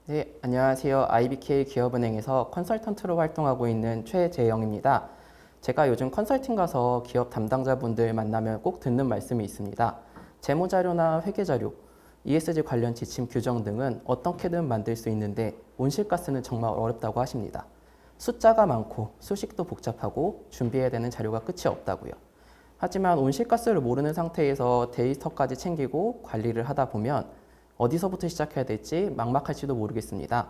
네, 안녕하세요. IBK 기업은행에서 컨설턴트로 활동하고 있는 최재영입니다. 제가 요즘 컨설팅 가서 기업 담당자분들 만나면 꼭 듣는 말씀이 있습니다. 재무자료나 회계자료, ESG 관련 지침 규정 등은 어떻게든 만들 수 있는데 온실가스는 정말 어렵다고 하십니다. 숫자가 많고 수식도 복잡하고 준비해야 되는 자료가 끝이 없다고요. 하지만 온실가스를 모르는 상태에서 데이터까지 챙기고 관리를 하다 보면 어디서부터 시작해야 될지 막막할지도 모르겠습니다.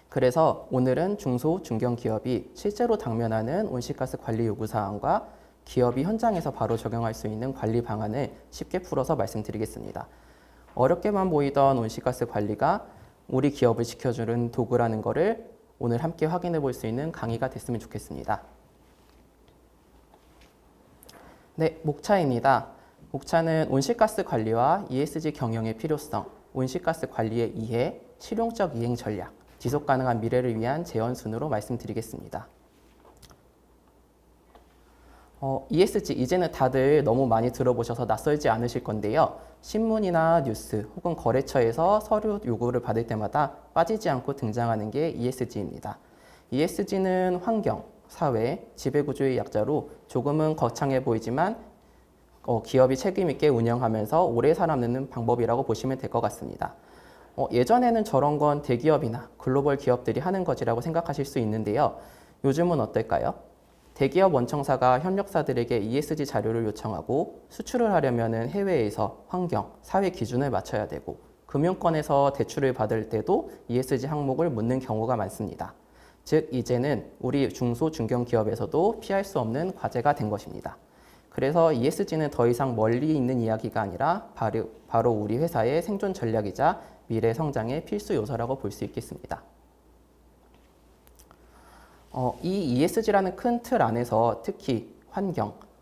그래서 오늘은 중소, 중견기업이 실제로 당면하는 온실가스 관리 요구사항과 기업이 현장에서 바로 적용할 수 있는 관리 방안을 쉽게 풀어서 말씀드리겠습니다. 어렵게만 보이던 온실가스 관리가 우리 기업을 지켜주는 도구라는 것을 오늘 함께 확인해 볼 수 있는 강의가 됐으면 좋겠습니다. 네, 목차입니다. 목차는 온실가스 관리와 ESG 경영의 필요성, 온실가스 관리의 이해, 실용적 이행 전략, 지속 가능한 미래를 위한 재원 순으로 말씀드리겠습니다. ESG 이제는 다들 너무 많이 들어보셔서 낯설지 않으실 건데요. 신문이나 뉴스 혹은 거래처에서 서류 요구를 받을 때마다 빠지지 않고 등장하는 게 ESG입니다. ESG는 환경, 사회, 지배구조의 약자로 조금은 거창해 보이지만 기업이 책임있게 운영하면서 오래 살아남는 방법이라고 보시면 될 것 같습니다. 예전에는 저런 건 대기업이나 글로벌 기업들이 하는 것이라고 생각하실 수 있는데요. 요즘은 어떨까요? 대기업 원청사가 협력사들에게 ESG 자료를 요청하고 수출을 하려면 해외에서 환경, 사회 기준을 맞춰야 되고 금융권에서 대출을 받을 때도 ESG 항목을 묻는 경우가 많습니다. 즉 이제는 우리 중소, 중견기업에서도 피할 수 없는 과제가 된 것입니다. 그래서 ESG는 더 이상 멀리 있는 이야기가 아니라 바로 우리 회사의 생존 전략이자 미래 성장의 필수 요소라고 볼 수 있겠습니다. 이 ESG라는 큰 틀 안에서 특히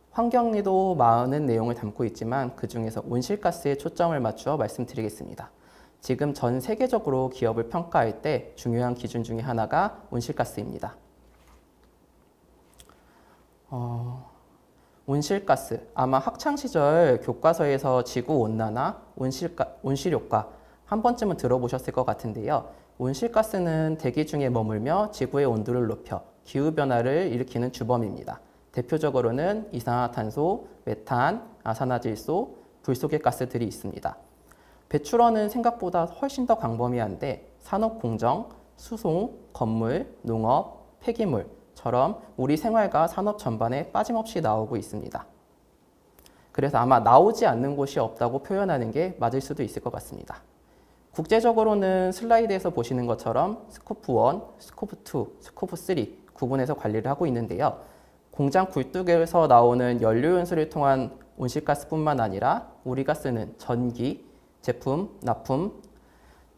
환경에도 많은 내용을 담고 있지만 그 중에서 온실가스에 초점을 맞추어 말씀드리겠습니다. 지금 전 세계적으로 기업을 평가할 때 중요한 기준 중에 하나가 온실가스입니다. 온실가스, 아마 학창시절 교과서에서 지구온난화, 온실효과 한 번쯤은 들어보셨을 것 같은데요. 온실가스는 대기 중에 머물며 지구의 온도를 높여 기후변화를 일으키는 주범입니다. 대표적으로는 이산화탄소, 메탄, 아산화질소, 불속의 가스들이 있습니다. 배출원은 생각보다 훨씬 더 광범위한데 산업공정, 수송, 건물, 농업, 폐기물, 처럼 우리 생활과 산업 전반에 빠짐없이 나오고 있습니다. 그래서 아마 나오지 않는 곳이 없다고 표현하는 게 맞을 수도 있을 것 같습니다. 국제적으로는 슬라이드에서 보시는 것처럼 스코프 1, 스코프 2, 스코프 3 구분해서 관리를 하고 있는데요. 공장 굴뚝에서 나오는 연료 연소를 통한 온실가스뿐만 아니라 우리가 쓰는 전기, 제품, 납품,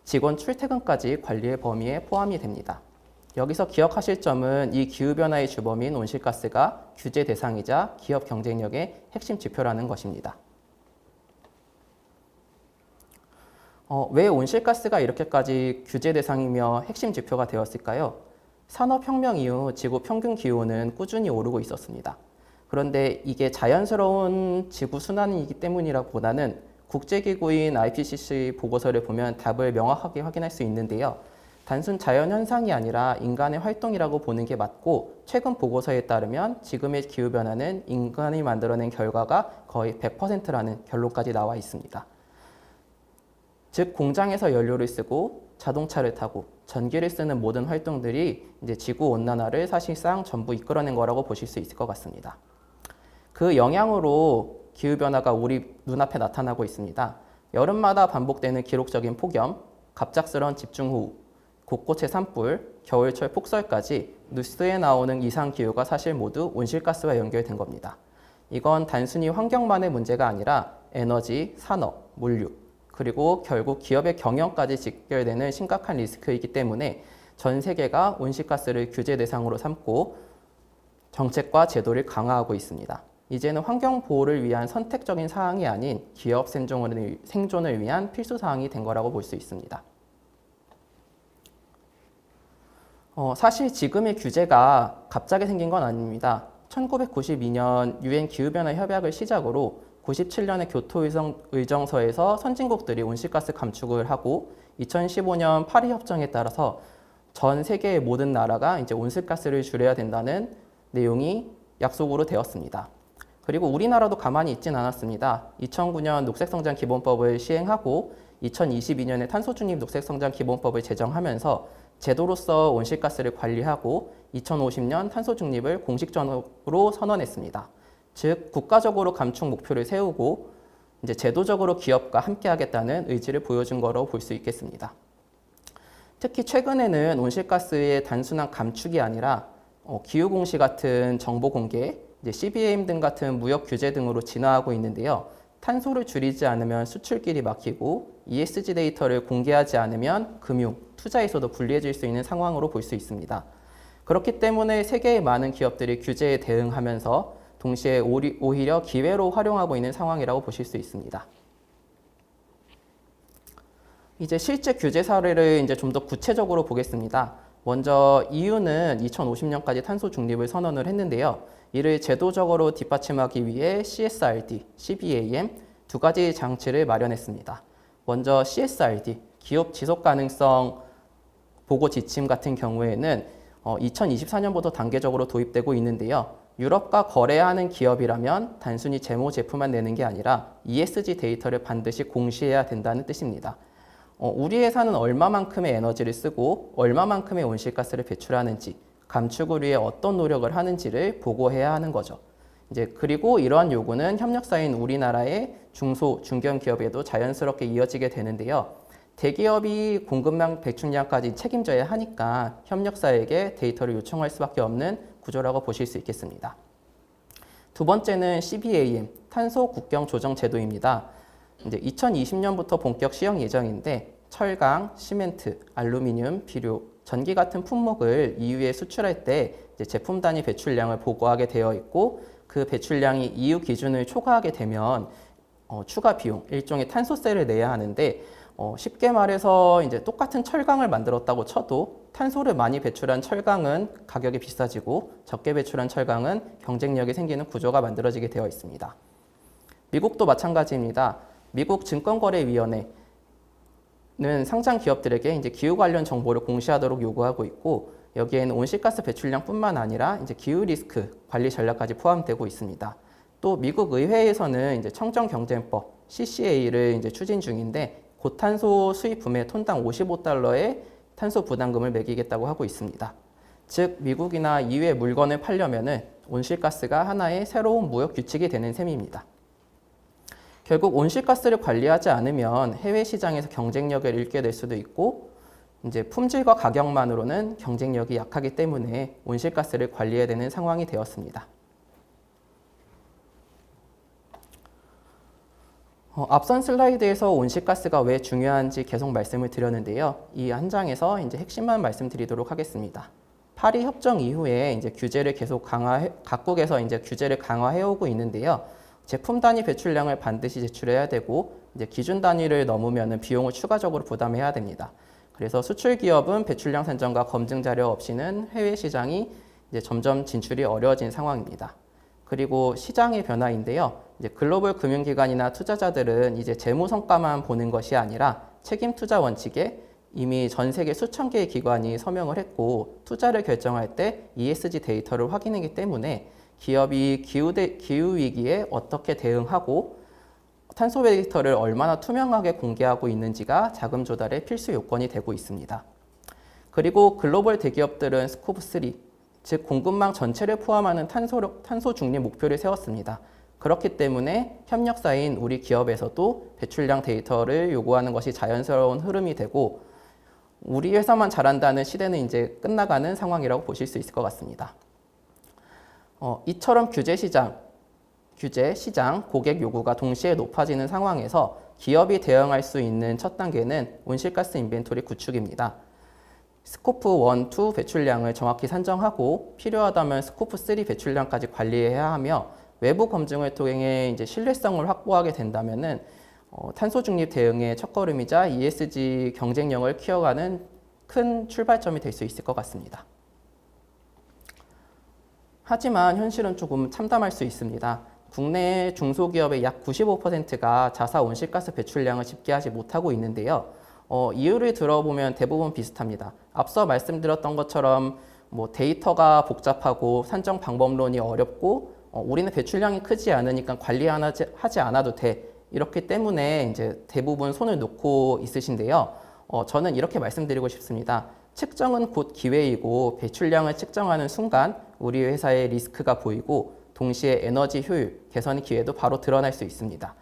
직원 출퇴근까지 관리의 범위에 포함이 됩니다. 여기서 기억하실 점은 이 기후변화의 주범인 온실가스가 규제 대상이자 기업 경쟁력의 핵심 지표라는 것입니다. 왜 온실가스가 이렇게까지 규제 대상이며 핵심 지표가 되었을까요? 산업혁명 이후 지구 평균 기온은 꾸준히 오르고 있었습니다. 그런데 이게 자연스러운 지구 순환이기 때문이라기보다는 국제기구인 IPCC 보고서를 보면 답을 명확하게 확인할 수 있는데요. 단순 자연현상이 아니라 인간의 활동이라고 보는 게 맞고 최근 보고서에 따르면 지금의 기후변화는 인간이 만들어낸 결과가 거의 100%라는 결론까지 나와 있습니다. 즉 공장에서 연료를 쓰고 자동차를 타고 전기를 쓰는 모든 활동들이 이제 지구온난화를 사실상 전부 이끌어낸 거라고 보실 수 있을 것 같습니다. 그 영향으로 기후변화가 우리 눈앞에 나타나고 있습니다. 여름마다 반복되는 기록적인 폭염, 갑작스러운 집중호우, 곳곳의 산불, 겨울철 폭설까지 뉴스에 나오는 이상기후가 사실 모두 온실가스와 연결된 겁니다. 이건 단순히 환경만의 문제가 아니라 에너지, 산업, 물류, 그리고 결국 기업의 경영까지 직결되는 심각한 리스크이기 때문에 전 세계가 온실가스를 규제 대상으로 삼고 정책과 제도를 강화하고 있습니다. 이제는 환경 보호를 위한 선택적인 사항이 아닌 기업 생존을 위한 필수 사항이 된 거라고 볼 수 있습니다. 사실 지금의 규제가 갑자기 생긴 건 아닙니다. 1992년 유엔 기후변화 협약을 시작으로 97년에 교토의정서에서 선진국들이 온실가스 감축을 하고 2015년 파리 협정에 따라서 전 세계의 모든 나라가 이제 온실가스를 줄여야 된다는 내용이 약속으로 되었습니다. 그리고 우리나라도 가만히 있진 않았습니다. 2009년 녹색성장기본법을 시행하고 2022년에 탄소중립 녹색성장기본법을 제정하면서 제도로서 온실가스를 관리하고 2050년 탄소중립을 공식적으로 선언했습니다. 즉 국가적으로 감축 목표를 세우고 이제 제도적으로 기업과 함께하겠다는 의지를 보여준 거로 볼 수 있겠습니다. 특히 최근에는 온실가스의 단순한 감축이 아니라 기후공시 같은 정보 공개, 이제 CBAM 등 같은 무역 규제 등으로 진화하고 있는데요. 탄소를 줄이지 않으면 수출길이 막히고 ESG 데이터를 공개하지 않으면 금융, 투자에서도 불리해질 수 있는 상황으로 볼 수 있습니다. 그렇기 때문에 세계의 많은 기업들이 규제에 대응하면서 동시에 오히려 기회로 활용하고 있는 상황이라고 보실 수 있습니다. 이제 실제 규제 사례를 이제 좀 더 구체적으로 보겠습니다. 먼저 EU는 2050년까지 탄소 중립을 선언을 했는데요. 이를 제도적으로 뒷받침하기 위해 CSRD, CBAM 두 가지 장치를 마련했습니다. 먼저 CSRD, 기업 지속 가능성 보고 지침 같은 경우에는 2024년부터 단계적으로 도입되고 있는데요. 유럽과 거래하는 기업이라면 단순히 제모 제품만 내는 게 아니라 ESG 데이터를 반드시 공시해야 된다는 뜻입니다. 우리 회사는 얼마만큼의 에너지를 쓰고 얼마만큼의 온실가스를 배출하는지, 감축을 위해 어떤 노력을 하는지를 보고해야 하는 거죠. 이제 그리고 이러한 요구는 협력사인 우리나라의 중소, 중견 기업에도 자연스럽게 이어지게 되는데요. 대기업이 공급량 배출량까지 책임져야 하니까 협력사에게 데이터를 요청할 수밖에 없는 구조라고 보실 수 있겠습니다. 두 번째는 CBAM, 탄소 국경 조정 제도입니다. 이제 2020년부터 본격 시행 예정인데 철강, 시멘트, 알루미늄, 비료, 전기 같은 품목을 EU에 수출할 때 이제 제품 단위 배출량을 보고하게 되어 있고 그 배출량이 EU 기준을 초과하게 되면 추가 비용, 일종의 탄소세를 내야 하는데 쉽게 말해서 이제 똑같은 철강을 만들었다고 쳐도 탄소를 많이 배출한 철강은 가격이 비싸지고 적게 배출한 철강은 경쟁력이 생기는 구조가 만들어지게 되어 있습니다. 미국도 마찬가지입니다. 미국 증권거래위원회는 상장 기업들에게 이제 기후 관련 정보를 공시하도록 요구하고 있고 여기에는 온실가스 배출량뿐만 아니라 이제 기후 리스크 관리 전략까지 포함되고 있습니다. 또 미국 의회에서는 이제 청정경쟁법 CCA를 이제 추진 중인데 고탄소 수입 구매 톤당 55달러의 탄소 부담금을 매기겠다고 하고 있습니다. 즉 미국이나 EU에 물건을 팔려면은 온실가스가 하나의 새로운 무역 규칙이 되는 셈입니다. 결국 온실가스를 관리하지 않으면 해외 시장에서 경쟁력을 잃게 될 수도 있고 이제 품질과 가격만으로는 경쟁력이 약하기 때문에 온실가스를 관리해야 되는 상황이 되었습니다. 앞선 슬라이드에서 온실가스가 왜 중요한지 계속 말씀을 드렸는데요. 이 한 장에서 이제 핵심만 말씀드리도록 하겠습니다. 파리 협정 이후에 이제 규제를 계속 각국에서 이제 규제를 강화해 오고 있는데요. 제품 단위 배출량을 반드시 제출해야 되고 이제 기준 단위를 넘으면 비용을 추가적으로 부담해야 됩니다. 그래서 수출 기업은 배출량 산정과 검증 자료 없이는 해외 시장이 이제 점점 진출이 어려워진 상황입니다. 그리고 시장의 변화인데요. 이제 글로벌 금융기관이나 투자자들은 이제 재무 성과만 보는 것이 아니라 책임 투자 원칙에 이미 전 세계 수천 개의 기관이 서명을 했고 투자를 결정할 때 ESG 데이터를 확인하기 때문에 기업이 기후 위기에 어떻게 대응하고 탄소 데이터를 얼마나 투명하게 공개하고 있는지가 자금 조달의 필수 요건이 되고 있습니다. 그리고 글로벌 대기업들은 스코프 3, 즉 공급망 전체를 포함하는 탄소 중립 목표를 세웠습니다. 그렇기 때문에 협력사인 우리 기업에서도 배출량 데이터를 요구하는 것이 자연스러운 흐름이 되고 우리 회사만 잘한다는 시대는 이제 끝나가는 상황이라고 보실 수 있을 것 같습니다. 이처럼 규제 시장, 고객 요구가 동시에 높아지는 상황에서 기업이 대응할 수 있는 첫 단계는 온실가스 인벤토리 구축입니다. 스코프 1, 2 배출량을 정확히 산정하고 필요하다면 스코프 3 배출량까지 관리해야 하며 외부 검증을 통해 이제 신뢰성을 확보하게 된다면은 탄소 중립 대응의 첫걸음이자 ESG 경쟁력을 키워가는 큰 출발점이 될 수 있을 것 같습니다. 하지만 현실은 조금 참담할 수 있습니다. 국내 중소기업의 약 95%가 자사 온실가스 배출량을 집계하지 못하고 있는데요. 이유를 들어보면 대부분 비슷합니다. 앞서 말씀드렸던 것처럼 뭐 데이터가 복잡하고 산정 방법론이 어렵고 우리는 배출량이 크지 않으니까 하지 않아도 돼. 이렇기 때문에 이제 대부분 손을 놓고 있으신데요. 저는 이렇게 말씀드리고 싶습니다. 측정은 곧 기회이고 배출량을 측정하는 순간 우리 회사의 리스크가 보이고 동시에 에너지 효율, 개선의 기회도 바로 드러날 수 있습니다.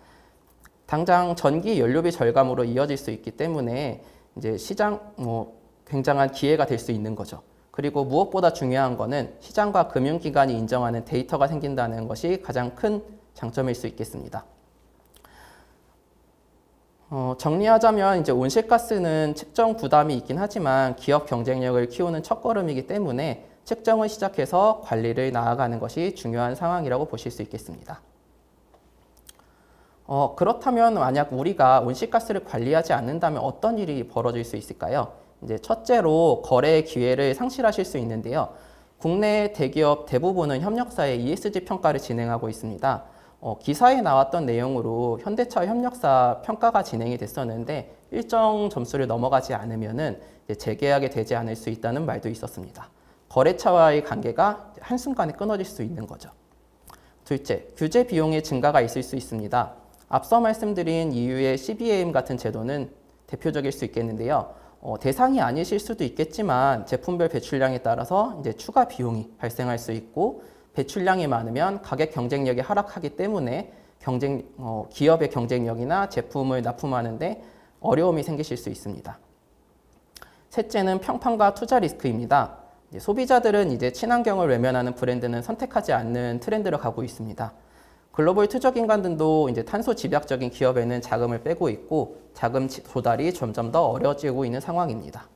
당장 전기 연료비 절감으로 이어질 수 있기 때문에 이제 시장 굉장한 기회가 될 수 있는 거죠. 그리고 무엇보다 중요한 거는 시장과 금융기관이 인정하는 데이터가 생긴다는 것이 가장 큰 장점일 수 있겠습니다. 정리하자면 이제 온실가스는 측정 부담이 있긴 하지만 기업 경쟁력을 키우는 첫걸음이기 때문에 측정을 시작해서 관리를 나아가는 것이 중요한 상황이라고 보실 수 있겠습니다. 그렇다면 만약 우리가 온실가스를 관리하지 않는다면 어떤 일이 벌어질 수 있을까요? 이제 첫째로 거래의 기회를 상실하실 수 있는데요. 국내 대기업 대부분은 협력사의 ESG 평가를 진행하고 있습니다. 기사에 나왔던 내용으로 현대차 협력사 평가가 진행이 됐었는데 일정 점수를 넘어가지 않으면은 재계약이 되지 않을 수 있다는 말도 있었습니다. 거래처와의 관계가 한순간에 끊어질 수 있는 거죠. 둘째, 규제 비용의 증가가 있을 수 있습니다. 앞서 말씀드린 EU의 CBAM 같은 제도는 대표적일 수 있겠는데요. 대상이 아니실 수도 있겠지만 제품별 배출량에 따라서 이제 추가 비용이 발생할 수 있고 배출량이 많으면 가격 경쟁력이 하락하기 때문에 기업의 경쟁력이나 제품을 납품하는데 어려움이 생기실 수 있습니다. 셋째는 평판과 투자 리스크입니다. 소비자들은 이제 친환경을 외면하는 브랜드는 선택하지 않는 트렌드로 가고 있습니다. 글로벌 투자기관들도 이제 탄소 집약적인 기업에는 자금을 빼고 있고 자금 조달이 점점 더 어려워지고 있는 상황입니다.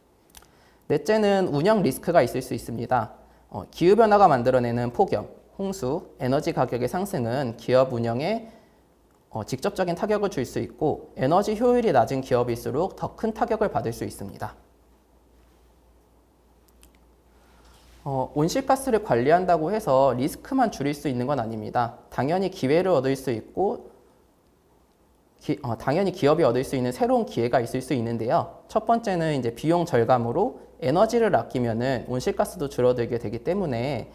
넷째는 운영 리스크가 있을 수 있습니다. 기후변화가 만들어내는 폭염, 홍수, 에너지 가격의 상승은 기업 운영에 직접적인 타격을 줄 수 있고 에너지 효율이 낮은 기업일수록 더 큰 타격을 받을 수 있습니다. 온실가스를 관리한다고 해서 리스크만 줄일 수 있는 건 아닙니다. 당연히 기회를 얻을 수 있고 당연히 기업이 얻을 수 있는 새로운 기회가 있을 수 있는데요. 첫 번째는 이제 비용 절감으로 에너지를 아끼면은 온실가스도 줄어들게 되기 때문에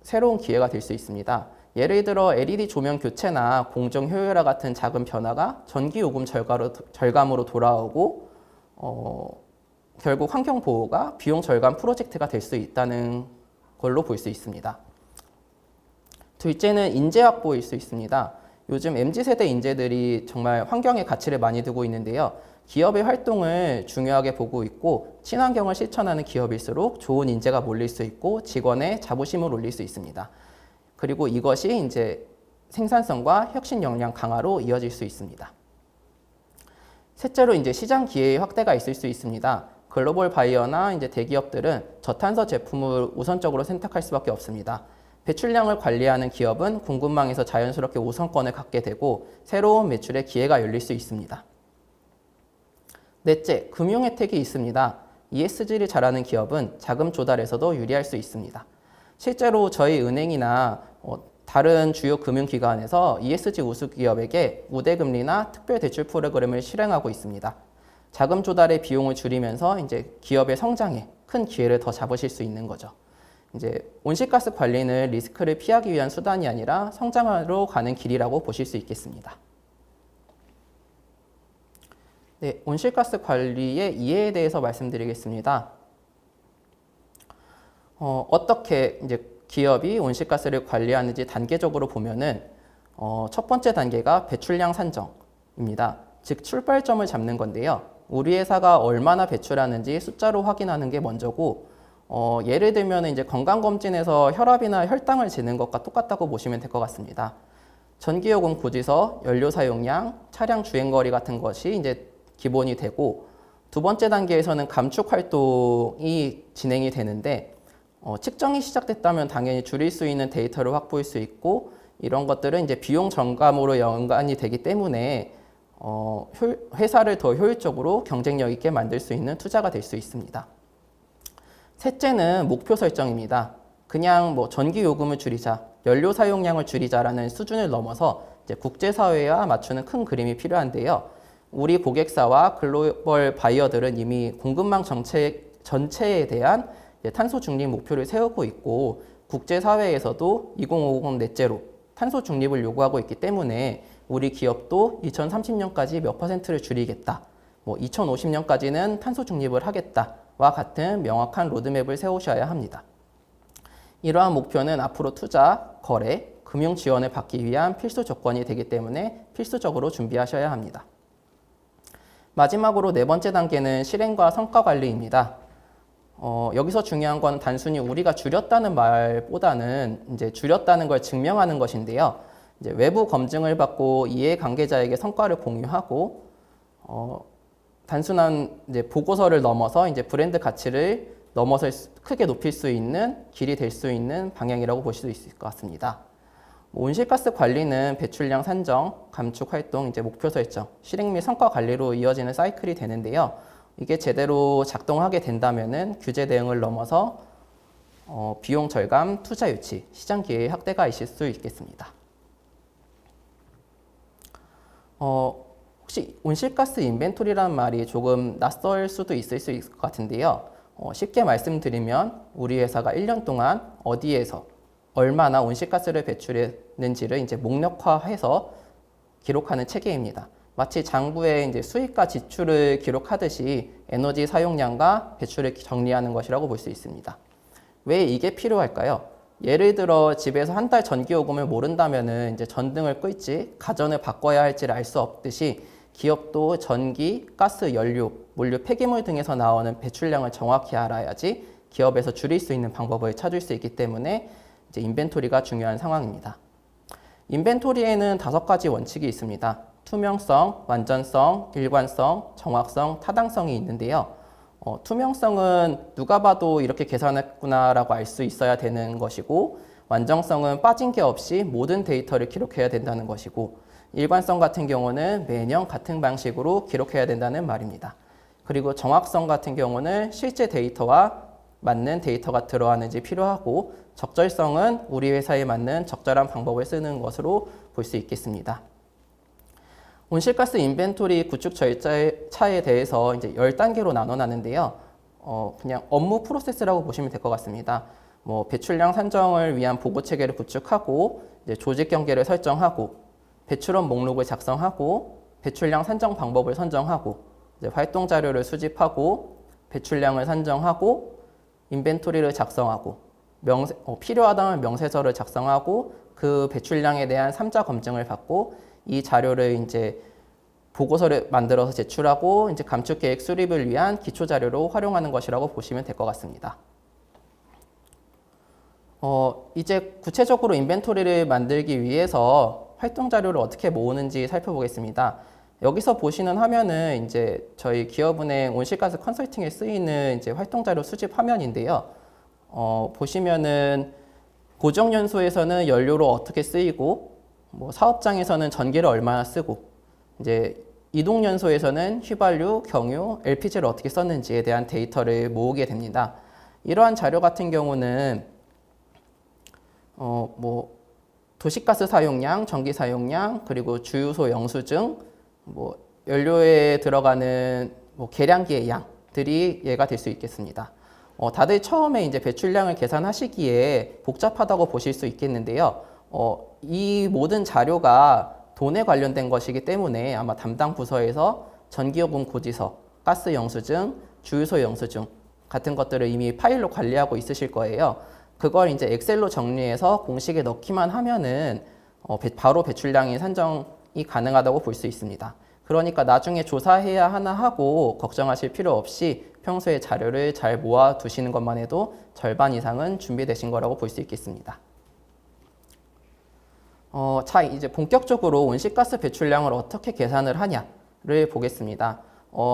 새로운 기회가 될 수 있습니다. 예를 들어 LED 조명 교체나 공정 효율화 같은 작은 변화가 전기 요금 절감으로 돌아오고 결국 환경 보호가 비용 절감 프로젝트가 될 수 있다는 걸로 볼 수 있습니다. 둘째는 인재 확보일 수 있습니다. 요즘 MZ세대 인재들이 정말 환경에 가치를 많이 두고 있는데요. 기업의 활동을 중요하게 보고 있고 친환경을 실천하는 기업일수록 좋은 인재가 몰릴 수 있고 직원의 자부심을 올릴 수 있습니다. 그리고 이것이 이제 생산성과 혁신 역량 강화로 이어질 수 있습니다. 셋째로 이제 시장 기회의 확대가 있을 수 있습니다. 글로벌 바이어나 이제 대기업들은 저탄소 제품을 우선적으로 선택할 수밖에 없습니다. 배출량을 관리하는 기업은 공급망에서 자연스럽게 우선권을 갖게 되고 새로운 매출의 기회가 열릴 수 있습니다. 넷째, 금융 혜택이 있습니다. ESG를 잘하는 기업은 자금 조달에서도 유리할 수 있습니다. 실제로 저희 은행이나 다른 주요 금융기관에서 ESG 우수 기업에게 우대금리나 특별 대출 프로그램을 실행하고 있습니다. 자금 조달의 비용을 줄이면서 이제 기업의 성장에 큰 기회를 더 잡으실 수 있는 거죠. 이제 온실가스 관리는 리스크를 피하기 위한 수단이 아니라 성장하러 가는 길이라고 보실 수 있겠습니다. 네, 온실가스 관리의 이해에 대해서 말씀드리겠습니다. 어떻게 이제 기업이 온실가스를 관리하는지 단계적으로 보면은 첫 번째 단계가 배출량 산정입니다. 즉 출발점을 잡는 건데요. 우리 회사가 얼마나 배출하는지 숫자로 확인하는 게 먼저고 예를 들면 이제 건강검진에서 혈압이나 혈당을 재는 것과 똑같다고 보시면 될 것 같습니다. 전기요금 고지서, 연료 사용량, 차량 주행거리 같은 것이 이제 기본이 되고 두 번째 단계에서는 감축 활동이 진행이 되는데 측정이 시작됐다면 당연히 줄일 수 있는 데이터를 확보할 수 있고 이런 것들은 이제 비용 절감으로 연관이 되기 때문에 회사를 더 효율적으로 경쟁력 있게 만들 수 있는 투자가 될 수 있습니다. 셋째는 목표 설정입니다. 그냥 뭐 전기 요금을 줄이자, 연료 사용량을 줄이자라는 수준을 넘어서 이제 국제사회와 맞추는 큰 그림이 필요한데요. 우리 고객사와 글로벌 바이어들은 이미 공급망 정책 전체에 대한 탄소 중립 목표를 세우고 있고 국제사회에서도 2050 넷제로 탄소 중립을 요구하고 있기 때문에 우리 기업도 2030년까지 몇 %를 줄이겠다. 2050년까지는 탄소 중립을 하겠다와 같은 명확한 로드맵을 세우셔야 합니다. 이러한 목표는 앞으로 투자, 거래, 금융 지원을 받기 위한 필수 조건이 되기 때문에 필수적으로 준비하셔야 합니다. 마지막으로 네 번째 단계는 실행과 성과 관리입니다. 여기서 중요한 건 단순히 우리가 줄였다는 말보다는 이제 줄였다는 걸 증명하는 것인데요. 이제 외부 검증을 받고 이해관계자에게 성과를 공유하고 단순한 이제 보고서를 넘어서 이제 브랜드 가치를 넘어서 크게 높일 수 있는 길이 될 수 있는 방향이라고 볼 수 있을 것 같습니다. 온실가스 관리는 배출량 산정, 감축 활동, 이제 목표 설정, 실행 및 성과 관리로 이어지는 사이클이 되는데요. 이게 제대로 작동하게 된다면은 규제 대응을 넘어서 비용 절감, 투자 유치, 시장 기회의 확대가 있을 수 있겠습니다. 혹시 온실가스 인벤토리라는 말이 조금 낯설 수도 있을 것 같은데요. 쉽게 말씀드리면 우리 회사가 1년 동안 어디에서 얼마나 온실가스를 배출했는지를 이제 목록화해서 기록하는 체계입니다. 마치 장부에 이제 수입과 지출을 기록하듯이 에너지 사용량과 배출을 정리하는 것이라고 볼 수 있습니다. 왜 이게 필요할까요? 예를 들어 집에서 한 달 전기요금을 모른다면은 이제 전등을 끌지 가전을 바꿔야 할지를 알 수 없듯이 기업도 전기, 가스, 연료, 물류, 폐기물 등에서 나오는 배출량을 정확히 알아야지 기업에서 줄일 수 있는 방법을 찾을 수 있기 때문에 이제 인벤토리가 중요한 상황입니다. 인벤토리에는 5가지 원칙이 있습니다. 투명성, 완전성, 일관성, 정확성, 타당성이 있는데요. 투명성은 누가 봐도 이렇게 계산했구나라고 알 수 있어야 되는 것이고, 완전성은 빠진 게 없이 모든 데이터를 기록해야 된다는 것이고, 일관성 같은 경우는 매년 같은 방식으로 기록해야 된다는 말입니다. 그리고 정확성 같은 경우는 실제 데이터와 맞는 데이터가 들어가는지 필요하고, 적절성은 우리 회사에 맞는 적절한 방법을 쓰는 것으로 볼 수 있겠습니다. 온실가스 인벤토리 구축 절차에 대해서 이제 10단계로 나눠놨는데요. 그냥 업무 프로세스라고 보시면 될 것 같습니다. 배출량 산정을 위한 보고 체계를 구축하고, 이제 조직 경계를 설정하고, 배출원 목록을 작성하고, 배출량 산정 방법을 선정하고, 이제 활동 자료를 수집하고, 배출량을 산정하고, 인벤토리를 작성하고, 필요하다면 명세서를 작성하고, 그 배출량에 대한 3자 검증을 받고, 이 자료를 이제 보고서를 만들어서 제출하고 이제 감축 계획 수립을 위한 기초 자료로 활용하는 것이라고 보시면 될 것 같습니다. 이제 구체적으로 인벤토리를 만들기 위해서 활동 자료를 어떻게 모으는지 살펴보겠습니다. 여기서 보시는 화면은 이제 저희 기업은행 온실가스 컨설팅에 쓰이는 이제 활동 자료 수집 화면인데요. 보시면은 고정 연소에서는 연료로 어떻게 쓰이고, 사업장에서는 전기를 얼마나 쓰고, 이제 이동 연소에서는 휘발유, 경유, LPG를 어떻게 썼는지에 대한 데이터를 모으게 됩니다. 이러한 자료 같은 경우는 도시가스 사용량, 전기 사용량, 그리고 주유소 영수증, 연료에 들어가는 계량기의 양들이 예가 될 수 있겠습니다. 다들 처음에 이제 배출량을 계산하시기에 복잡하다고 보실 수 있겠는데요. 이 모든 자료가 돈에 관련된 것이기 때문에 아마 담당 부서에서 전기요금 고지서, 가스 영수증, 주유소 영수증 같은 것들을 이미 파일로 관리하고 있으실 거예요. 그걸 이제 엑셀로 정리해서 공식에 넣기만 하면은 바로 배출량이 산정이 가능하다고 볼 수 있습니다. 그러니까 나중에 조사해야 하나 하고 걱정하실 필요 없이 평소에 자료를 잘 모아 두시는 것만 해도 절반 이상은 준비되신 거라고 볼 수 있겠습니다. 자, 이제 본격적으로 온실가스 배출량을 어떻게 계산을 하냐를 보겠습니다.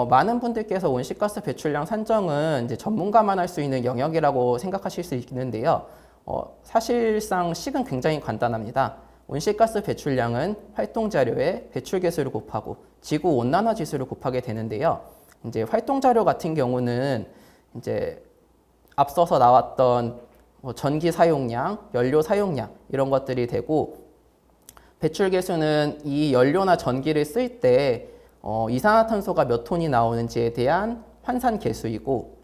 많은 분들께서 온실가스 배출량 산정은 이제 전문가만 할 수 있는 영역이라고 생각하실 수 있는데요. 사실상 식은 굉장히 간단합니다. 온실가스 배출량은 활동 자료에 배출 계수를 곱하고 지구 온난화 지수를 곱하게 되는데요. 이제 활동 자료 같은 경우는 이제 앞서서 나왔던 전기 사용량, 연료 사용량 이런 것들이 되고, 배출 계수는 이 연료나 전기를 쓸 때 이산화탄소가 몇 톤이 나오는지에 대한 환산 계수이고,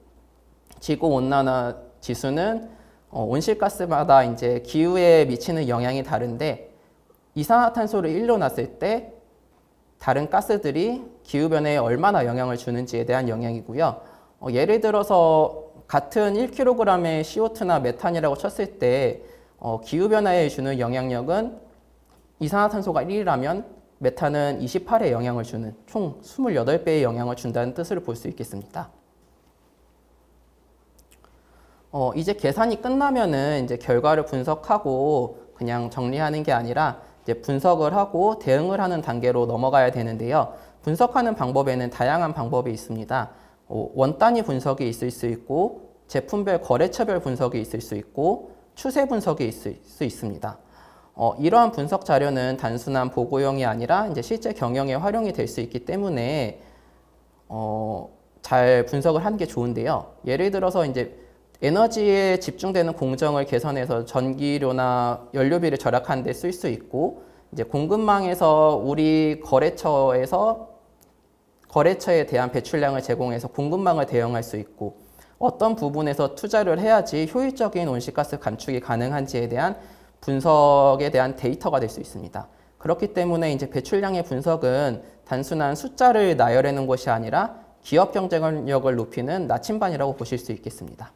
지구온난화 지수는 온실가스마다 이제 기후에 미치는 영향이 다른데, 이산화탄소를 일로 놨을 때 다른 가스들이 기후변화에 얼마나 영향을 주는지에 대한 영향이고요. 예를 들어서 같은 1kg의 CO2나 메탄이라고 쳤을 때 기후변화에 주는 영향력은 이산화탄소가 1이라면 메탄은 28의 영향을 주는 총 28배의 영향을 준다는 뜻을 볼 수 있겠습니다. 이제 계산이 끝나면은 이제 결과를 분석하고 그냥 정리하는 게 아니라 이제 분석을 하고 대응을 하는 단계로 넘어가야 되는데요. 분석하는 방법에는 다양한 방법이 있습니다. 원단위 분석이 있을 수 있고, 제품별 거래처별 분석이 있을 수 있고, 추세 분석이 있을 수 있습니다. 이러한 분석 자료는 단순한 보고용이 아니라 이제 실제 경영에 활용이 될 수 있기 때문에 잘 분석을 하는 게 좋은데요. 예를 들어서 이제 에너지에 집중되는 공정을 개선해서 전기료나 연료비를 절약하는 데 쓸 수 있고, 이제 공급망에서 우리 거래처에 대한 배출량을 제공해서 공급망을 대응할 수 있고, 어떤 부분에서 투자를 해야지 효율적인 온실가스 감축이 가능한지에 대한 분석에 대한 데이터가 될 수 있습니다. 그렇기 때문에 이제 배출량의 분석은 단순한 숫자를 나열하는 것이 아니라 기업 경쟁력을 높이는 나침반이라고 보실 수 있겠습니다.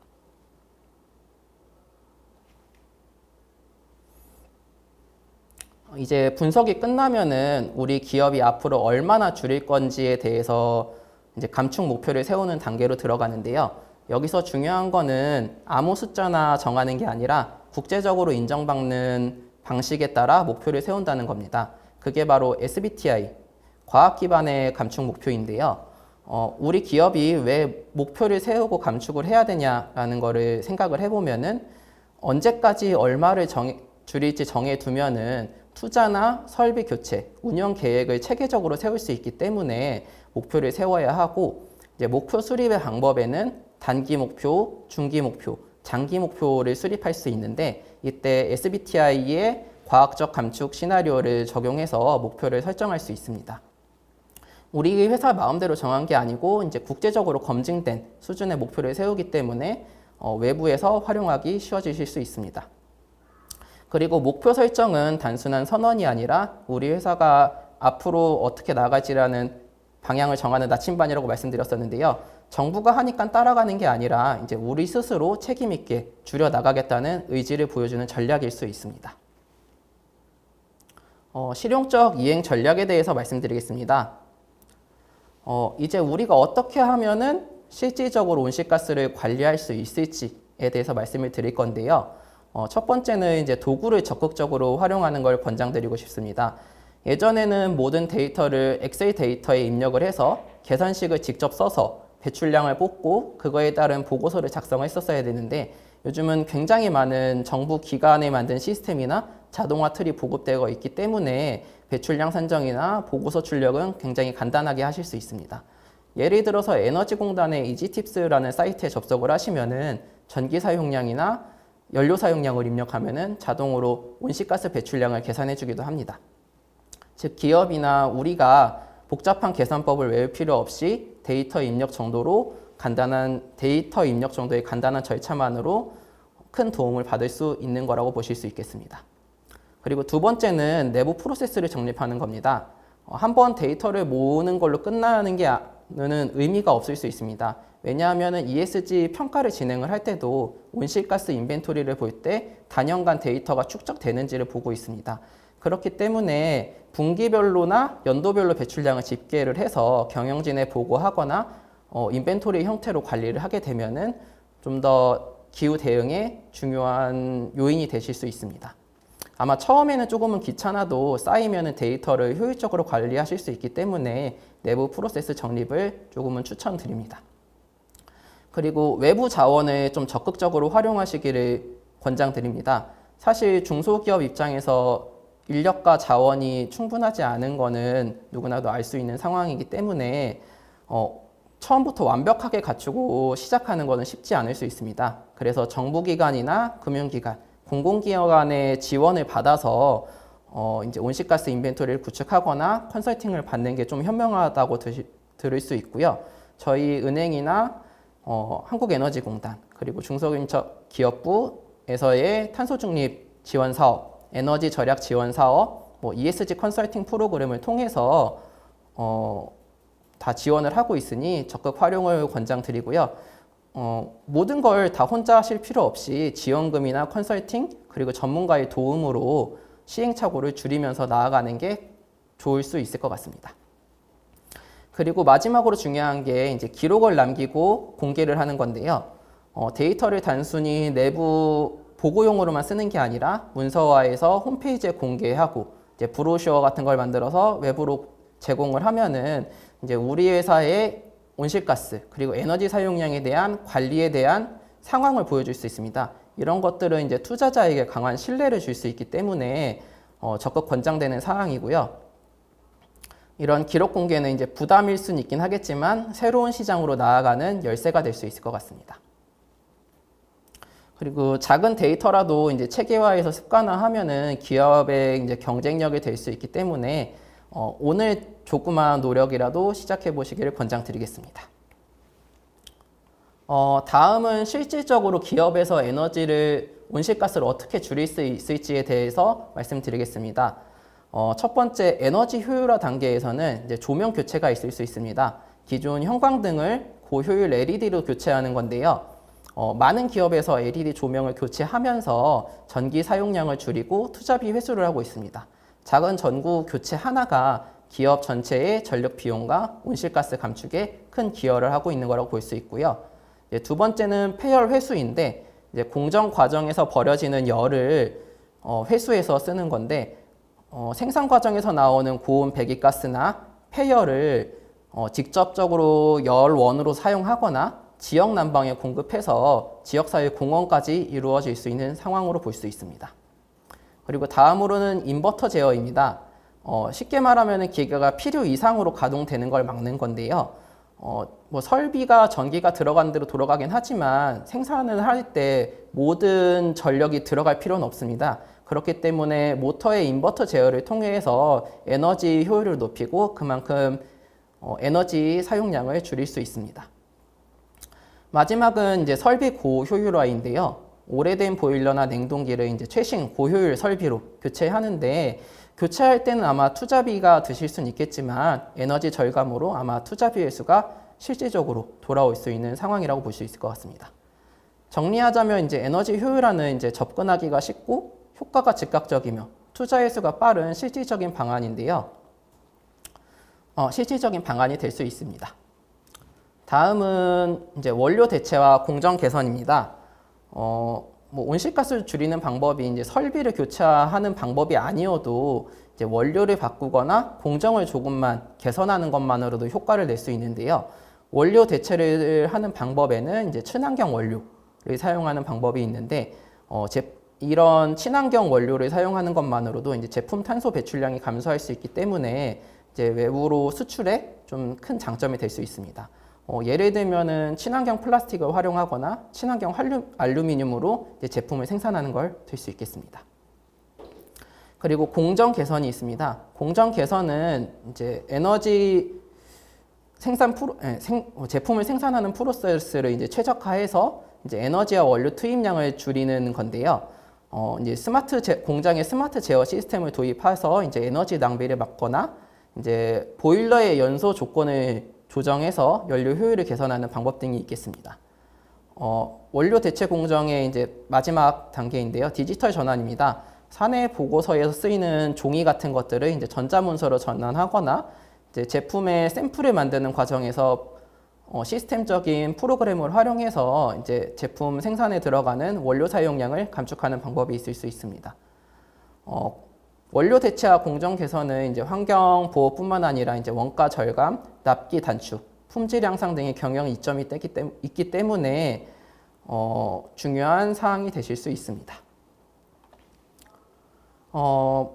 이제 분석이 끝나면은 우리 기업이 앞으로 얼마나 줄일 건지에 대해서 이제 감축 목표를 세우는 단계로 들어가는데요. 여기서 중요한 거는 아무 숫자나 정하는 게 아니라 국제적으로 인정받는 방식에 따라 목표를 세운다는 겁니다. 그게 바로 SBTi, 과학 기반의 감축 목표인데요. 우리 기업이 왜 목표를 세우고 감축을 해야 되냐라는 거를 생각을 해보면은 언제까지 얼마를 줄일지 정해두면은 투자나 설비 교체, 운영 계획을 체계적으로 세울 수 있기 때문에 목표를 세워야 하고, 이제 목표 수립의 방법에는 단기 목표, 중기 목표, 장기 목표를 수립할 수 있는데, 이때 SBTi의 과학적 감축 시나리오를 적용해서 목표를 설정할 수 있습니다. 우리 회사 마음대로 정한 게 아니고 이제 국제적으로 검증된 수준의 목표를 세우기 때문에 외부에서 활용하기 쉬워지실 수 있습니다. 그리고 목표 설정은 단순한 선언이 아니라 우리 회사가 앞으로 어떻게 나갈지라는 방향을 정하는 나침반이라고 말씀드렸었는데요. 정부가 하니까 따라가는 게 아니라 이제 우리 스스로 책임 있게 줄여 나가겠다는 의지를 보여주는 전략일 수 있습니다. 실용적 이행 전략에 대해서 말씀드리겠습니다. 이제 우리가 어떻게 하면은 실질적으로 온실가스를 관리할 수 있을지에 대해서 말씀을 드릴 건데요. 첫 번째는 이제 도구를 적극적으로 활용하는 걸 권장드리고 싶습니다. 예전에는 모든 데이터를 엑셀 데이터에 입력을 해서 계산식을 직접 써서 배출량을 뽑고 그거에 따른 보고서를 작성했었어야 되는데, 요즘은 굉장히 많은 정부 기관에 만든 시스템이나 자동화 툴이 보급되어 있기 때문에 배출량 산정이나 보고서 출력은 굉장히 간단하게 하실 수 있습니다. 예를 들어서 에너지공단의 이지팁스라는 사이트에 접속을 하시면은 전기 사용량이나 연료 사용량을 입력하면은 자동으로 온실가스 배출량을 계산해 주기도 합니다. 즉 기업이나 우리가 복잡한 계산법을 외울 필요 없이 데이터 입력 정도의 간단한 절차만으로 큰 도움을 받을 수 있는 거라고 보실 수 있겠습니다. 그리고 두 번째는 내부 프로세스를 정립하는 겁니다. 한번 데이터를 모으는 걸로 끝나는 게 의미가 없을 수 있습니다. 왜냐하면 ESG 평가를 진행을 할 때도 온실가스 인벤토리를 볼 때 단연간 데이터가 축적되는지를 보고 있습니다. 그렇기 때문에 분기별로나 연도별로 배출량을 집계를 해서 경영진에 보고하거나 인벤토리 형태로 관리를 하게 되면은 좀 더 기후 대응에 중요한 요인이 되실 수 있습니다. 아마 처음에는 조금은 귀찮아도 쌓이면은 데이터를 효율적으로 관리하실 수 있기 때문에 내부 프로세스 정립을 조금은 추천드립니다. 그리고 외부 자원을 좀 적극적으로 활용하시기를 권장드립니다. 사실 중소기업 입장에서 인력과 자원이 충분하지 않은 거는 누구나도 알 수 있는 상황이기 때문에 처음부터 완벽하게 갖추고 시작하는 것은 쉽지 않을 수 있습니다. 그래서 정부기관이나 금융기관, 공공기관의 지원을 받아서 이제 온실가스 인벤토리를 구축하거나 컨설팅을 받는 게 좀 현명하다고 들을 수 있고요. 저희 은행이나 한국에너지공단 그리고 중소기업부에서의 탄소 중립 지원 사업, 에너지 절약 지원 사업, ESG 컨설팅 프로그램을 통해서 다 지원을 하고 있으니 적극 활용을 권장드리고요. 모든 걸 다 혼자 하실 필요 없이 지원금이나 컨설팅 그리고 전문가의 도움으로 시행착오를 줄이면서 나아가는 게 좋을 수 있을 것 같습니다. 그리고 마지막으로 중요한 게 이제 기록을 남기고 공개를 하는 건데요. 데이터를 단순히 내부 보고용으로만 쓰는 게 아니라 문서화해서 홈페이지에 공개하고 이제 브로셔 같은 걸 만들어서 외부로 제공을 하면은 이제 우리 회사의 온실가스 그리고 에너지 사용량에 대한 관리에 대한 상황을 보여줄 수 있습니다. 이런 것들은 이제 투자자에게 강한 신뢰를 줄 수 있기 때문에 적극 권장되는 사항이고요. 이런 기록 공개는 이제 부담일 수는 있긴 하겠지만 새로운 시장으로 나아가는 열쇠가 될 수 있을 것 같습니다. 그리고 작은 데이터라도 이제 체계화해서 습관화하면은 기업의 이제 경쟁력이 될 수 있기 때문에 오늘 조그마한 노력이라도 시작해 보시기를 권장드리겠습니다. 다음은 실질적으로 기업에서 온실가스를 어떻게 줄일 수 있을지에 대해서 말씀드리겠습니다. 첫 번째 에너지 효율화 단계에서는 이제 조명 교체가 있을 수 있습니다. 기존 형광등을 고효율 LED로 교체하는 건데요. 많은 기업에서 LED 조명을 교체하면서 전기 사용량을 줄이고 투자비 회수를 하고 있습니다. 작은 전구 교체 하나가 기업 전체의 전력 비용과 온실가스 감축에 큰 기여를 하고 있는 거라고 볼 수 있고요. 두 번째는 폐열 회수인데 이제 공정 과정에서 버려지는 열을 회수해서 쓰는 건데 생산 과정에서 나오는 고온 배기가스나 폐열을 직접적으로 열원으로 사용하거나 지역 난방에 공급해서 지역사회 공헌까지 이루어질 수 있는 상황으로 볼 수 있습니다. 그리고 다음으로는 인버터 제어입니다. 쉽게 말하면 기계가 필요 이상으로 가동되는 걸 막는 건데요. 설비가 전기가 들어간 대로 돌아가긴 하지만 생산을 할 때 모든 전력이 들어갈 필요는 없습니다. 그렇기 때문에 모터의 인버터 제어를 통해서 에너지 효율을 높이고 그만큼 에너지 사용량을 줄일 수 있습니다. 마지막은 이제 설비 고효율화인데요. 오래된 보일러나 냉동기를 이제 최신 고효율 설비로 교체하는데 교체할 때는 아마 투자비가 드실 수는 있겠지만 에너지 절감으로 아마 투자비 회수가 실질적으로 돌아올 수 있는 상황이라고 볼 수 있을 것 같습니다. 정리하자면 이제 에너지 효율화는 이제 접근하기가 쉽고 효과가 즉각적이며 투자 회수가 빠른 실질적인 방안인데요. 실질적인 방안이 될 수 있습니다. 다음은 이제 원료 대체와 공정 개선입니다. 온실가스를 줄이는 방법이 이제 설비를 교체하는 방법이 아니어도 이제 원료를 바꾸거나 공정을 조금만 개선하는 것만으로도 효과를 낼 수 있는데요. 원료 대체를 하는 방법에는 이제 친환경 원료를 사용하는 방법이 있는데, 이런 친환경 원료를 사용하는 것만으로도 이제 제품 탄소 배출량이 감소할 수 있기 때문에 이제 외부로 수출에 좀 큰 장점이 될 수 있습니다. 예를 들면은 친환경 플라스틱을 활용하거나 친환경 알루미늄으로 이제 제품을 생산하는 걸 들 수 있겠습니다. 그리고 공정 개선이 있습니다. 공정 개선은 이제 에너지 제품을 생산하는 프로세스를 이제 최적화해서 이제 에너지와 원료 투입량을 줄이는 건데요. 이제 공장에 스마트 제어 시스템을 도입해서 이제 에너지 낭비를 막거나 이제 보일러의 연소 조건을 조정해서 연료 효율을 개선하는 방법 등이 있겠습니다. 원료 대체 공정의 이제 마지막 단계인데요. 디지털 전환입니다. 사내 보고서에서 쓰이는 종이 같은 것들을 이제 전자문서로 전환하거나 이제 제품의 샘플을 만드는 과정에서 시스템적인 프로그램을 활용해서 이제 제품 생산에 들어가는 원료 사용량을 감축하는 방법이 있을 수 있습니다. 원료 대체와 공정 개선은 이제 환경 보호뿐만 아니라 이제 원가 절감, 납기 단축, 품질 향상 등의 경영 이점이 있기 때문에 중요한 사항이 되실 수 있습니다.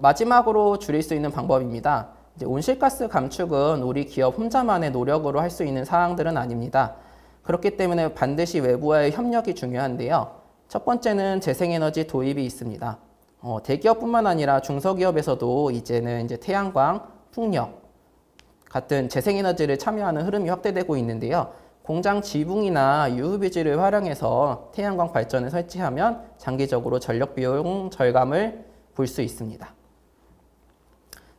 마지막으로 줄일 수 있는 방법입니다. 이제 온실가스 감축은 우리 기업 혼자만의 노력으로 할 수 있는 사항들은 아닙니다. 그렇기 때문에 반드시 외부와의 협력이 중요한데요. 첫 번째는 재생에너지 도입이 있습니다. 대기업뿐만 아니라 중소기업에서도 이제는 이제 태양광, 풍력 같은 재생에너지를 참여하는 흐름이 확대되고 있는데요. 공장 지붕이나 UV지를 활용해서 태양광 발전을 설치하면 장기적으로 전력 비용 절감을 볼 수 있습니다.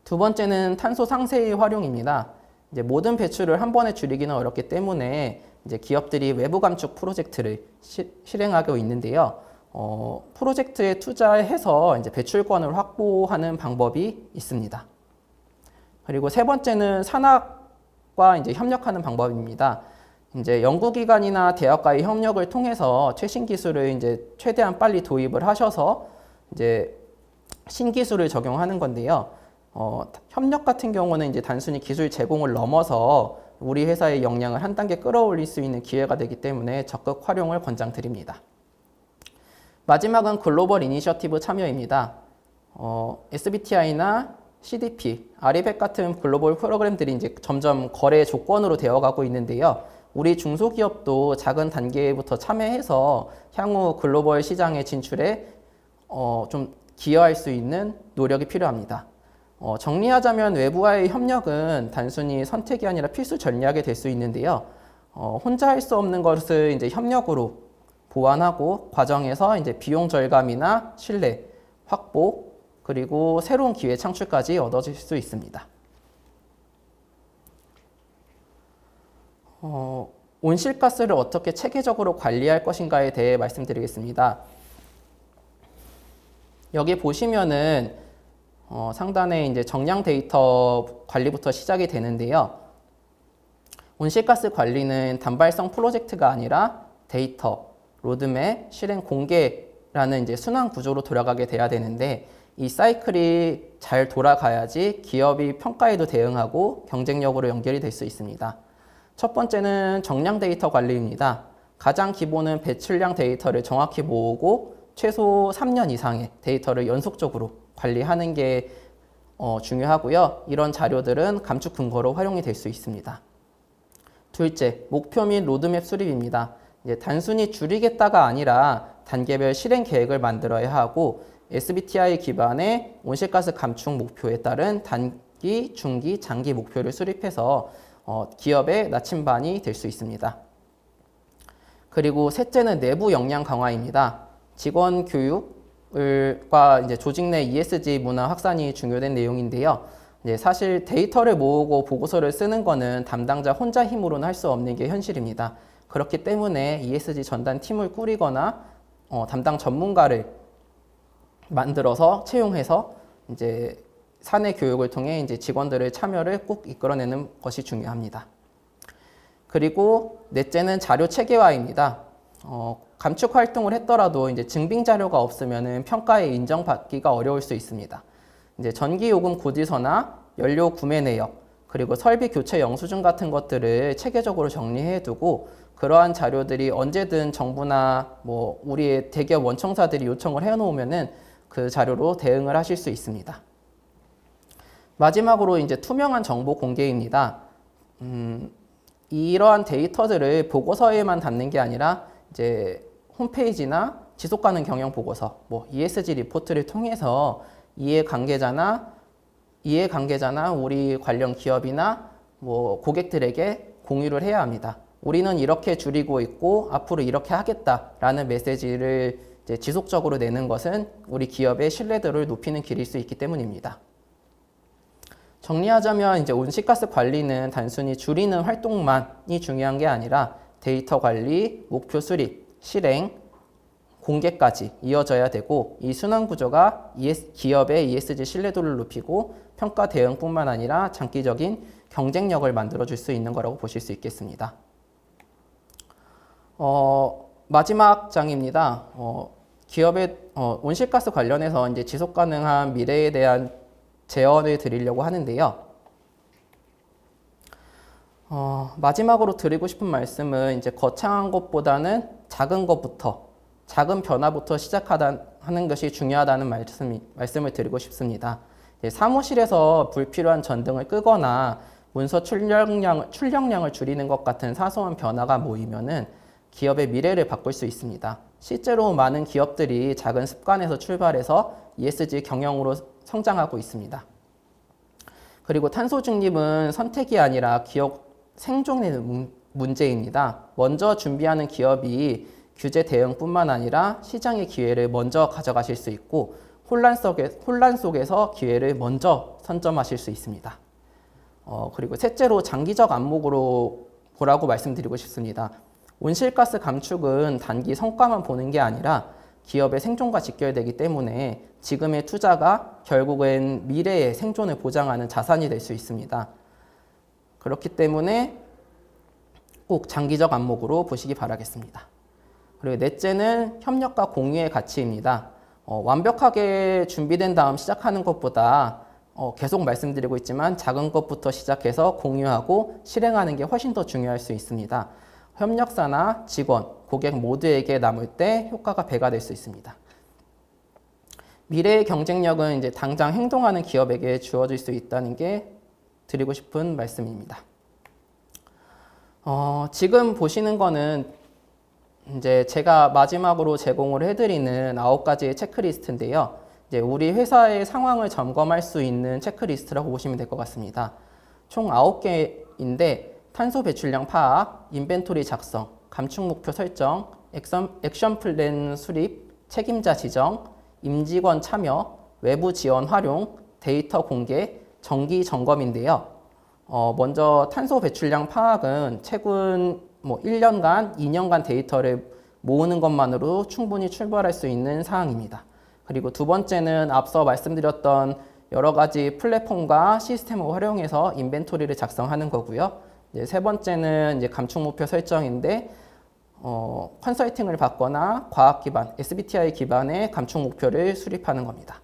두 번째는 탄소 상쇄의 활용입니다. 이제 모든 배출을 한 번에 줄이기는 어렵기 때문에 이제 기업들이 외부 감축 프로젝트를 실행하고 있는데요. 프로젝트에 투자해서 이제 배출권을 확보하는 방법이 있습니다. 그리고 세 번째는 산학과 이제 협력하는 방법입니다. 이제 연구기관이나 대학과의 협력을 통해서 최신 기술을 이제 최대한 빨리 도입을 하셔서 이제 신기술을 적용하는 건데요. 협력 같은 경우는 이제 단순히 기술 제공을 넘어서 우리 회사의 역량을 한 단계 끌어올릴 수 있는 기회가 되기 때문에 적극 활용을 권장드립니다. 마지막은 글로벌 이니셔티브 참여입니다. SBTI나 CDP, REPEC 같은 글로벌 프로그램들이 이제 점점 거래 조건으로 되어가고 있는데요. 우리 중소기업도 작은 단계부터 참여해서 향후 글로벌 시장의 진출에 좀 기여할 수 있는 노력이 필요합니다. 정리하자면 외부와의 협력은 단순히 선택이 아니라 필수 전략이 될 수 있는데요. 혼자 할 수 없는 것을 이제 협력으로 보완하고 과정에서 이제 비용 절감이나 신뢰 확보 그리고 새로운 기회 창출까지 얻어질 수 있습니다. 온실가스를 어떻게 체계적으로 관리할 것인가에 대해 말씀드리겠습니다. 여기 보시면은 상단에 이제 정량 데이터 관리부터 시작이 되는데요. 온실가스 관리는 단발성 프로젝트가 아니라 데이터, 로드맵, 실행 공개라는 이제 순환 구조로 돌아가게 돼야 되는데 이 사이클이 잘 돌아가야지 기업이 평가에도 대응하고 경쟁력으로 연결이 될 수 있습니다. 첫 번째는 정량 데이터 관리입니다. 가장 기본은 배출량 데이터를 정확히 모으고 최소 3년 이상의 데이터를 연속적으로 관리하는 게 중요하고요. 이런 자료들은 감축 근거로 활용이 될 수 있습니다. 둘째, 목표 및 로드맵 수립입니다. 이제 단순히 줄이겠다가 아니라 단계별 실행 계획을 만들어야 하고 SBTI 기반의 온실가스 감축 목표에 따른 단기, 중기, 장기 목표를 수립해서 기업의 나침반이 될 수 있습니다. 그리고 셋째는 내부 역량 강화입니다. 직원 교육과 이제 조직 내 ESG 문화 확산이 중요된 내용인데요. 이제 사실 데이터를 모으고 보고서를 쓰는 거는 담당자 혼자 힘으로는 할 수 없는 게 현실입니다. 그렇기 때문에 ESG 전담 팀을 꾸리거나 담당 전문가를 만들어서 채용해서 이제 사내 교육을 통해 이제 직원들의 참여를 꼭 이끌어내는 것이 중요합니다. 그리고 넷째는 자료 체계화입니다. 감축 활동을 했더라도 이제 증빙 자료가 없으면은 평가에 인정받기가 어려울 수 있습니다. 이제 전기 요금 고지서나 연료 구매 내역 그리고 설비 교체 영수증 같은 것들을 체계적으로 정리해 두고 그러한 자료들이 언제든 정부나 뭐 우리의 대기업 원청사들이 요청을 해 놓으면은 그 자료로 대응을 하실 수 있습니다. 마지막으로 이제 투명한 정보 공개입니다. 이러한 데이터들을 보고서에만 담는 게 아니라 이제 홈페이지나 지속 가능 경영 보고서, 뭐 ESG 리포트를 통해서 이해관계자나 우리 관련 기업이나 뭐 고객들에게 공유를 해야 합니다. 우리는 이렇게 줄이고 있고 앞으로 이렇게 하겠다라는 메시지를 이제 지속적으로 내는 것은 우리 기업의 신뢰도를 높이는 길일 수 있기 때문입니다. 정리하자면 이제 온실가스 관리는 단순히 줄이는 활동만이 중요한 게 아니라 데이터 관리, 목표 수립, 실행, 공개까지 이어져야 되고 이 순환 구조가 기업의 ESG 신뢰도를 높이고 평가 대응뿐만 아니라 장기적인 경쟁력을 만들어줄 수 있는 거라고 보실 수 있겠습니다. 마지막 장입니다. 기업의 온실가스 관련해서 이제 지속 가능한 미래에 대한 제언을 드리려고 하는데요. 마지막으로 드리고 싶은 말씀은 이제 거창한 것보다는 작은 것부터, 작은 변화부터 시작하는 것이 중요하다는 말씀을 드리고 싶습니다. 사무실에서 불필요한 전등을 끄거나 문서 출력량을 줄이는 것 같은 사소한 변화가 모이면은 기업의 미래를 바꿀 수 있습니다. 실제로 많은 기업들이 작은 습관에서 출발해서 ESG 경영으로 성장하고 있습니다. 그리고 탄소 중립은 선택이 아니라 기업 생존의 문제입니다. 먼저 준비하는 기업이 규제 대응뿐만 아니라 시장의 기회를 먼저 가져가실 수 있고 혼란 속에서 기회를 먼저 선점하실 수 있습니다. 그리고 셋째로 장기적 안목으로 보라고 말씀드리고 싶습니다. 온실가스 감축은 단기 성과만 보는 게 아니라 기업의 생존과 직결되기 때문에 지금의 투자가 결국엔 미래의 생존을 보장하는 자산이 될 수 있습니다. 그렇기 때문에 꼭 장기적 안목으로 보시기 바라겠습니다. 그리고 넷째는 협력과 공유의 가치입니다. 완벽하게 준비된 다음 시작하는 것보다 계속 말씀드리고 있지만 작은 것부터 시작해서 공유하고 실행하는 게 훨씬 더 중요할 수 있습니다. 협력사나 직원, 고객 모두에게 남을 때 효과가 배가 될 수 있습니다. 미래의 경쟁력은 이제 당장 행동하는 기업에게 주어질 수 있다는 게 드리고 싶은 말씀입니다. 지금 보시는 거는 이제 제가 마지막으로 제공을 해드리는 9가지의 체크리스트인데요. 이제 우리 회사의 상황을 점검할 수 있는 체크리스트라고 보시면 될 것 같습니다. 총 9개인데 탄소 배출량 파악, 인벤토리 작성, 감축 목표 설정, 액션 플랜 수립, 책임자 지정, 임직원 참여, 외부 지원 활용, 데이터 공개, 정기 점검인데요. 먼저 탄소 배출량 파악은 최근 1년간, 2년간 데이터를 모으는 것만으로 충분히 출발할 수 있는 사항입니다. 그리고 두 번째는 앞서 말씀드렸던 여러 가지 플랫폼과 시스템을 활용해서 인벤토리를 작성하는 거고요. 세 번째는 이제 감축 목표 설정인데 컨설팅을 받거나 과학 기반, SBTI 기반의 감축 목표를 수립하는 겁니다.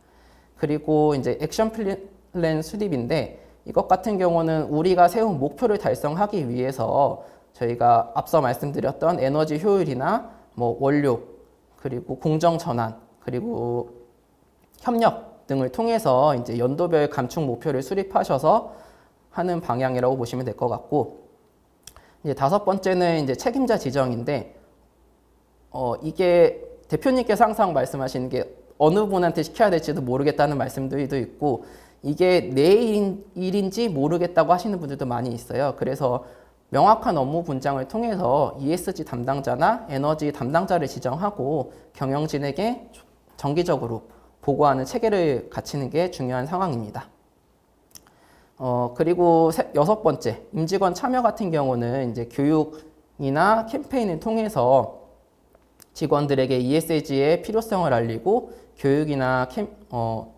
그리고 이제 액션 플랜 수립인데 이것 같은 경우는 우리가 세운 목표를 달성하기 위해서 저희가 앞서 말씀드렸던 에너지 효율이나 원료, 그리고 공정 전환, 그리고 협력 등을 통해서 이제 연도별 감축 목표를 수립하셔서 하는 방향이라고 보시면 될 것 같고, 이제 다섯 번째는 이제 책임자 지정인데, 이게 대표님께서 항상 말씀하시는 게 어느 분한테 시켜야 될지도 모르겠다는 말씀들도 있고, 이게 내 일인지 모르겠다고 하시는 분들도 많이 있어요. 그래서 명확한 업무 분장을 통해서 ESG 담당자나 에너지 담당자를 지정하고 경영진에게 정기적으로 보고하는 체계를 갖추는 게 중요한 상황입니다. 그리고 여섯 번째, 임직원 참여 같은 경우는 이제 교육이나 캠페인을 통해서 직원들에게 ESG의 필요성을 알리고 교육이나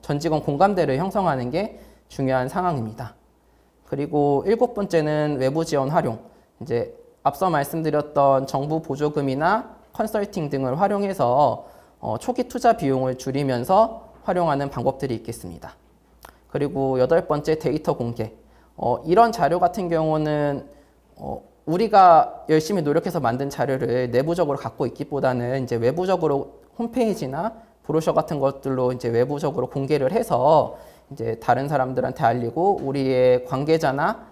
전 직원 공감대를 형성하는 게 중요한 상황입니다. 그리고 일곱 번째는 외부 지원 활용. 이제 앞서 말씀드렸던 정부 보조금이나 컨설팅 등을 활용해서 초기 투자 비용을 줄이면서 활용하는 방법들이 있겠습니다. 그리고 여덟 번째, 데이터 공개. 이런 자료 같은 경우는 우리가 열심히 노력해서 만든 자료를 내부적으로 갖고 있기보다는 이제 외부적으로 홈페이지나 브로셔 같은 것들로 이제 외부적으로 공개를 해서 이제 다른 사람들한테 알리고 우리의 관계자나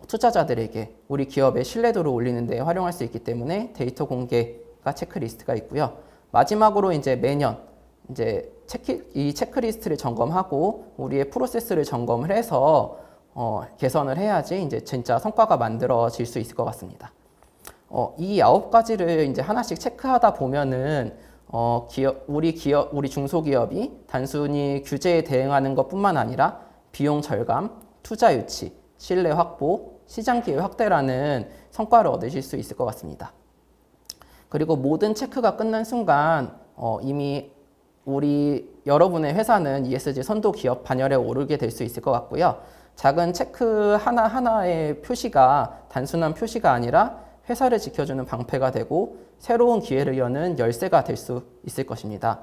투자자들에게 우리 기업의 신뢰도를 올리는 데 활용할 수 있기 때문에 데이터 공개가 체크리스트가 있고요. 마지막으로 이제 매년 이제 이 체크리스트를 점검하고 우리의 프로세스를 점검을 해서 개선을 해야지 이제 진짜 성과가 만들어질 수 있을 것 같습니다. 이 9가지를 이제 하나씩 체크하다 보면은 우리 중소기업이 단순히 규제에 대응하는 것뿐만 아니라 비용 절감, 투자 유치, 신뢰 확보, 시장 기회 확대라는 성과를 얻으실 수 있을 것 같습니다. 그리고 모든 체크가 끝난 순간 이미 여러분의 회사는 ESG 선도 기업 반열에 오르게 될 수 있을 것 같고요. 작은 체크 하나하나의 표시가 단순한 표시가 아니라 회사를 지켜주는 방패가 되고 새로운 기회를 여는 열쇠가 될 수 있을 것입니다.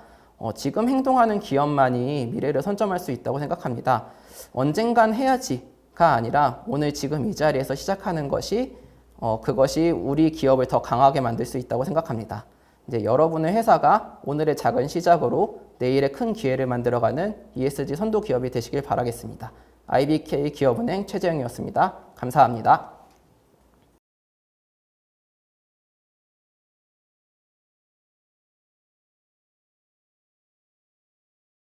지금 행동하는 기업만이 미래를 선점할 수 있다고 생각합니다. 언젠간 해야지가 아니라 오늘 지금 이 자리에서 시작하는 것이 그것이 우리 기업을 더 강하게 만들 수 있다고 생각합니다. 이제 여러분의 회사가 오늘의 작은 시작으로 내일의 큰 기회를 만들어가는 ESG 선도 기업이 되시길 바라겠습니다. IBK 기업은행 최재영이었습니다. 감사합니다.